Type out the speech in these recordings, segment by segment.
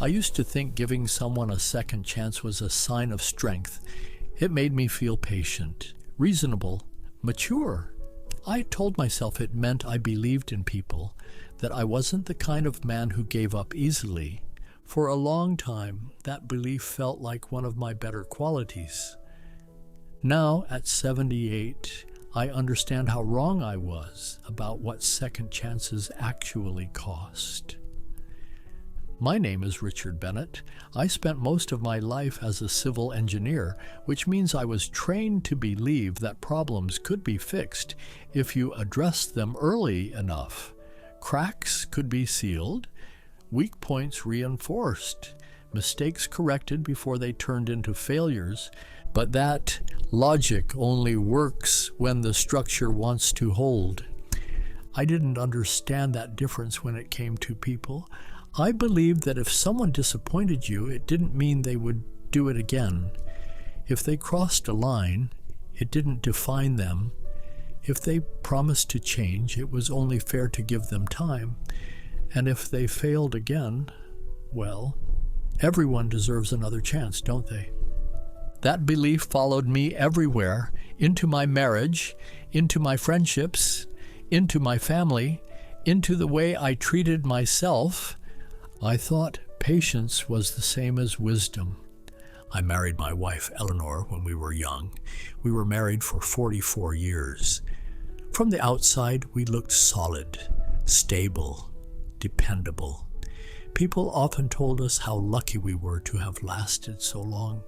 I used to think giving someone a second chance was a sign of strength. It made me feel patient, reasonable, mature. I told myself it meant I believed in people, that I wasn't the kind of man who gave up easily. For a long time, that belief felt like one of my better qualities. Now, at 78, I understand how wrong I was about what second chances actually cost. My name is Richard Bennett. I spent most of my life as a civil engineer, which means I was trained to believe that problems could be fixed if you addressed them early enough. Cracks could be sealed, weak points reinforced, mistakes corrected before they turned into failures, but that logic only works when the structure wants to hold. I didn't understand that difference when it came to people. I believed that if someone disappointed you, it didn't mean they would do it again. If they crossed a line, it didn't define them. If they promised to change, it was only fair to give them time. And if they failed again, well, everyone deserves another chance, don't they? That belief followed me everywhere, into my marriage, into my friendships, into my family, into the way I treated myself. I thought patience was the same as wisdom. I married my wife, Eleanor, when we were young. We were married for 44 years. From the outside, we looked solid, stable, dependable. People often told us how lucky we were to have lasted so long.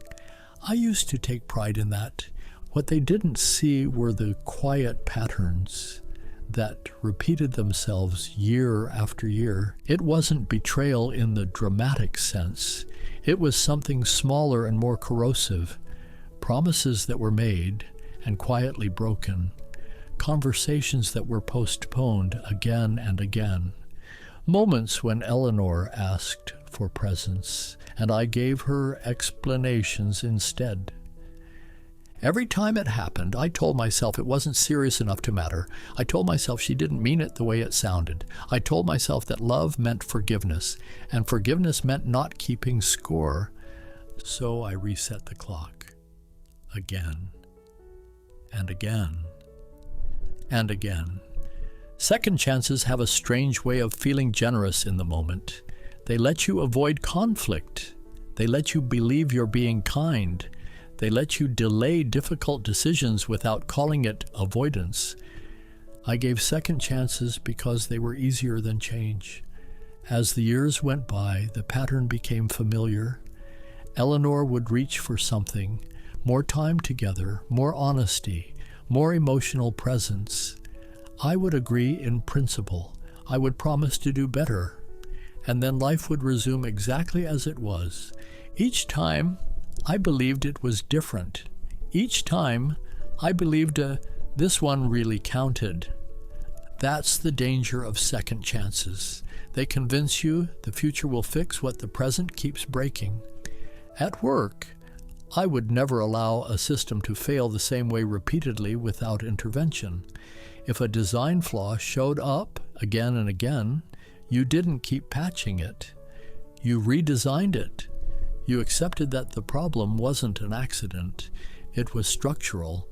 I used to take pride in that. What they didn't see were the quiet patterns that repeated themselves year after year. It wasn't betrayal in the dramatic sense. It was something smaller and more corrosive. Promises that were made and quietly broken. Conversations that were postponed again and again. Moments when Eleanor asked for presence, and I gave her explanations instead. Every time it happened, I told myself it wasn't serious enough to matter. I told myself she didn't mean it the way it sounded. I told myself that love meant forgiveness, and forgiveness meant not keeping score. So I reset the clock. Again, and again, and again. Second chances have a strange way of feeling generous in the moment. They let you avoid conflict. They let you believe you're being kind. They let you delay difficult decisions without calling it avoidance. I gave second chances because they were easier than change. As the years went by, the pattern became familiar. Eleanor would reach for something, more time together, more honesty, more emotional presence. I would agree in principle. I would promise to do better. And then life would resume exactly as it was. Each time, I believed it was different. Each time, I believed this one really counted. That's the danger of second chances. They convince you the future will fix what the present keeps breaking. At work, I would never allow a system to fail the same way repeatedly without intervention. If a design flaw showed up again and again, you didn't keep patching it. You redesigned it. You accepted that the problem wasn't an accident. It was structural.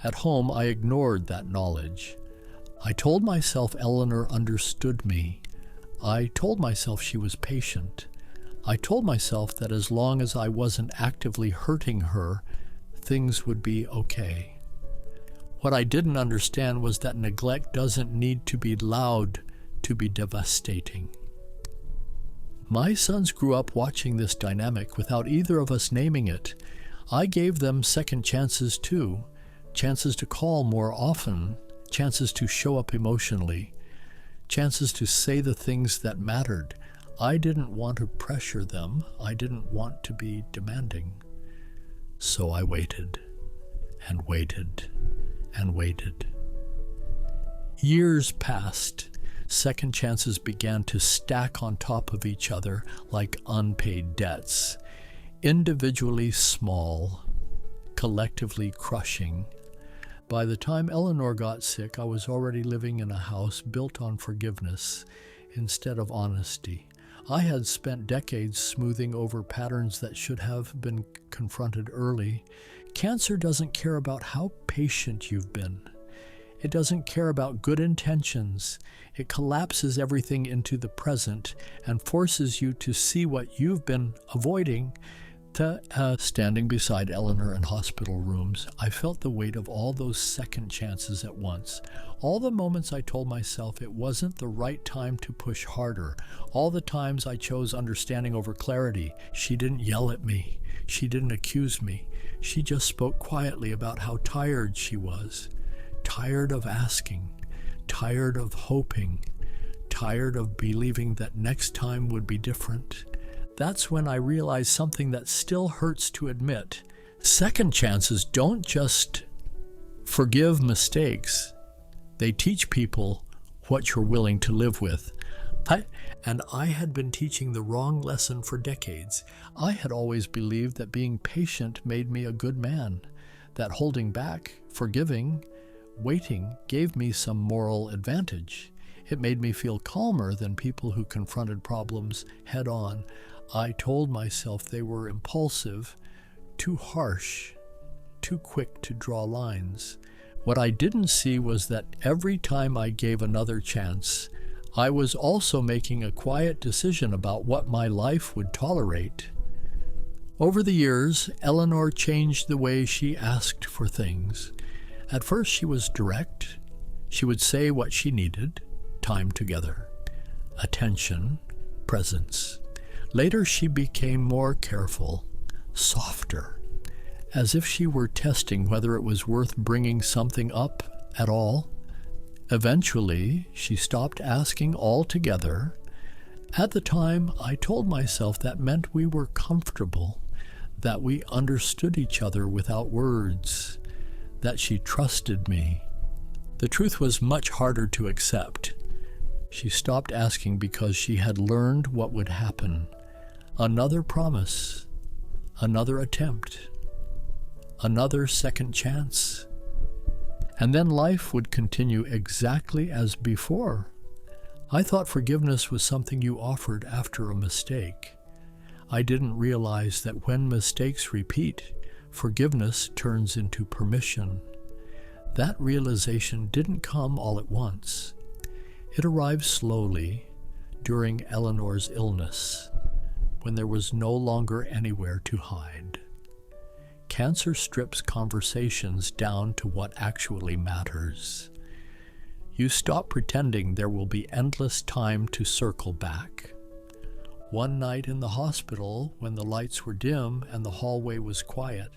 At home, I ignored that knowledge. I told myself Eleanor understood me. I told myself she was patient. I told myself that as long as I wasn't actively hurting her, things would be okay. What I didn't understand was that neglect doesn't need to be loud to be devastating. My sons grew up watching this dynamic without either of us naming it. I gave them second chances too, chances to call more often, chances to show up emotionally, chances to say the things that mattered. I didn't want to pressure them. I didn't want to be demanding. So I waited and waited and waited. Years passed. Second chances began to stack on top of each other like unpaid debts, individually small, collectively crushing. By the time Eleanor got sick, I was already living in a house built on forgiveness instead of honesty. I had spent decades smoothing over patterns that should have been confronted early. Cancer doesn't care about how patient you've been. It doesn't care about good intentions. It collapses everything into the present and forces you to see what you've been avoiding. Standing beside Eleanor in hospital rooms, I felt the weight of all those second chances at once. All the moments I told myself it wasn't the right time to push harder. All the times I chose understanding over clarity. She didn't yell at me. She didn't accuse me. She just spoke quietly about how tired she was. Tired of asking. Tired of hoping. Tired of believing that next time would be different. That's when I realized something that still hurts to admit. Second chances don't just forgive mistakes. They teach people what you're willing to live with. I had been teaching the wrong lesson for decades. I had always believed that being patient made me a good man, that holding back, forgiving, waiting gave me some moral advantage. It made me feel calmer than people who confronted problems head on. I told myself they were impulsive, too harsh, too quick to draw lines. What I didn't see was that every time I gave another chance, I was also making a quiet decision about what my life would tolerate. Over the years, Eleanor changed the way she asked for things. At first, she was direct. She would say what she needed: time together, attention, presence. Later, she became more careful, softer, as if she were testing whether it was worth bringing something up at all. Eventually, she stopped asking altogether. At the time, I told myself that meant we were comfortable, that we understood each other without words, that she trusted me. The truth was much harder to accept. She stopped asking because she had learned what would happen. Another promise, another attempt, another second chance. And then life would continue exactly as before. I thought forgiveness was something you offered after a mistake. I didn't realize that when mistakes repeat, forgiveness turns into permission. That realization didn't come all at once. It arrived slowly during Eleanor's illness, when there was no longer anywhere to hide. Cancer strips conversations down to what actually matters. You stop pretending there will be endless time to circle back. One night in the hospital, when the lights were dim and the hallway was quiet,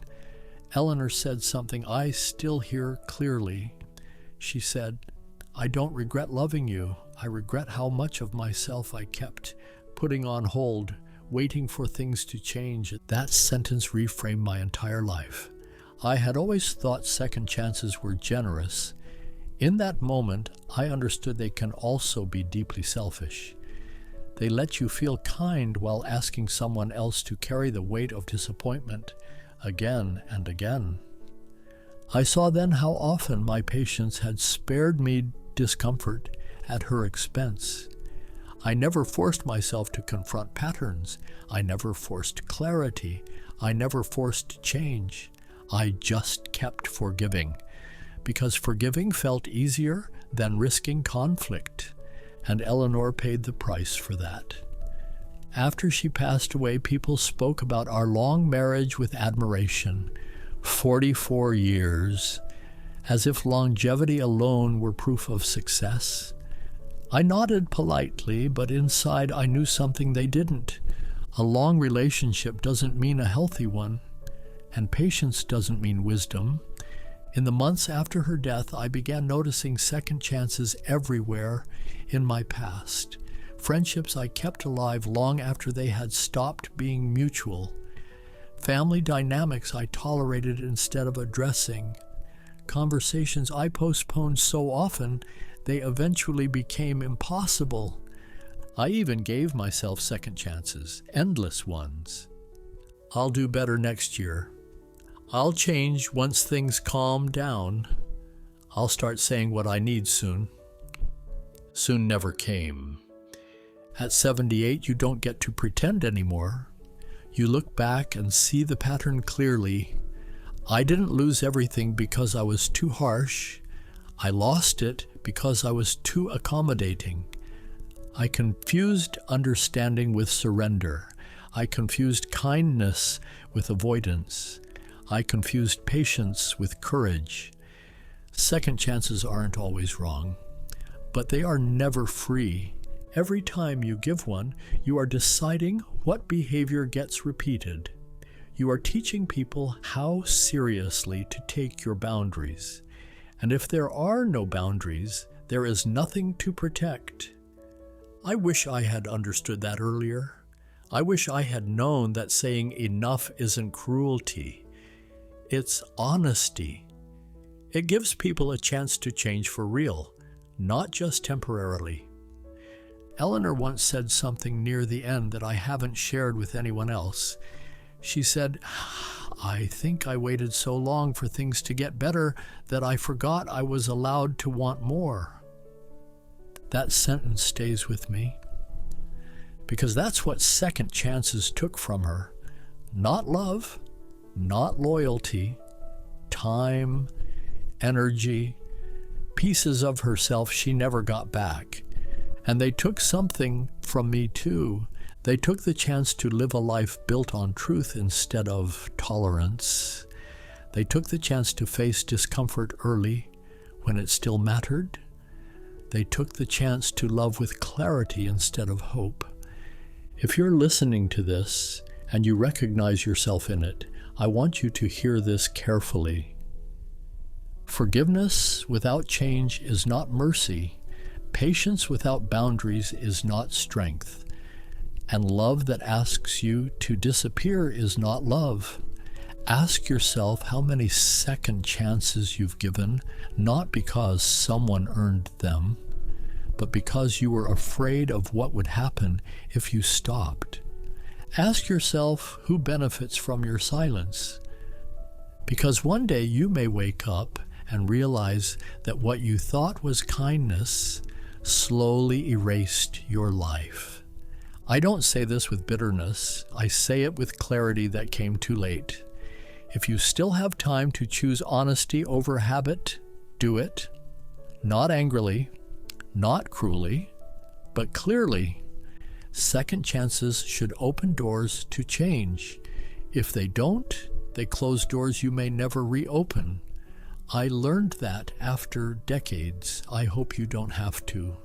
Eleanor said something I still hear clearly. She said, "I don't regret loving you. I regret how much of myself I kept putting on hold, waiting for things to change." That sentence reframed my entire life. I had always thought second chances were generous. In that moment, I understood they can also be deeply selfish. They let you feel kind while asking someone else to carry the weight of disappointment again and again. I saw then how often my patience had spared me discomfort at her expense. I never forced myself to confront patterns. I never forced clarity. I never forced change. I just kept forgiving, because forgiving felt easier than risking conflict, and Eleanor paid the price for that. After she passed away, people spoke about our long marriage with admiration. 44 years, as if longevity alone were proof of success. I nodded politely, but inside I knew something they didn't. A long relationship doesn't mean a healthy one, and patience doesn't mean wisdom. In the months after her death, I began noticing second chances everywhere in my past. Friendships I kept alive long after they had stopped being mutual. Family dynamics I tolerated instead of addressing. Conversations I postponed so often they eventually became impossible. I even gave myself second chances, endless ones. I'll do better next year. I'll change once things calm down. I'll start saying what I need soon. Soon never came. At 78, you don't get to pretend anymore. You look back and see the pattern clearly. I didn't lose everything because I was too harsh. I lost it because I was too accommodating. I confused understanding with surrender. I confused kindness with avoidance. I confused patience with courage. Second chances aren't always wrong, but they are never free. Every time you give one, you are deciding what behavior gets repeated. You are teaching people how seriously to take your boundaries. And if there are no boundaries, there is nothing to protect. I wish I had understood that earlier. I wish I had known that saying enough isn't cruelty. It's honesty. It gives people a chance to change for real, not just temporarily. Eleanor once said something near the end that I haven't shared with anyone else. She said, "I think I waited so long for things to get better that I forgot I was allowed to want more." That sentence stays with me, because that's what second chances took from her. Not love, not loyalty, time, energy, pieces of herself she never got back. And they took something from me too. They took the chance to live a life built on truth instead of tolerance. They took the chance to face discomfort early when it still mattered. They took the chance to love with clarity instead of hope. If you're listening to this and you recognize yourself in it, I want you to hear this carefully. Forgiveness without change is not mercy. Patience without boundaries is not strength. And love that asks you to disappear is not love. Ask yourself how many second chances you've given, not because someone earned them, but because you were afraid of what would happen if you stopped. Ask yourself who benefits from your silence. Because one day you may wake up and realize that what you thought was kindness slowly erased your life. I don't say this with bitterness. I say it with clarity that came too late. If you still have time to choose honesty over habit, do it. Not angrily, not cruelly, but clearly. Second chances should open doors to change. If they don't, they close doors you may never reopen. I learned that after decades. I hope you don't have to.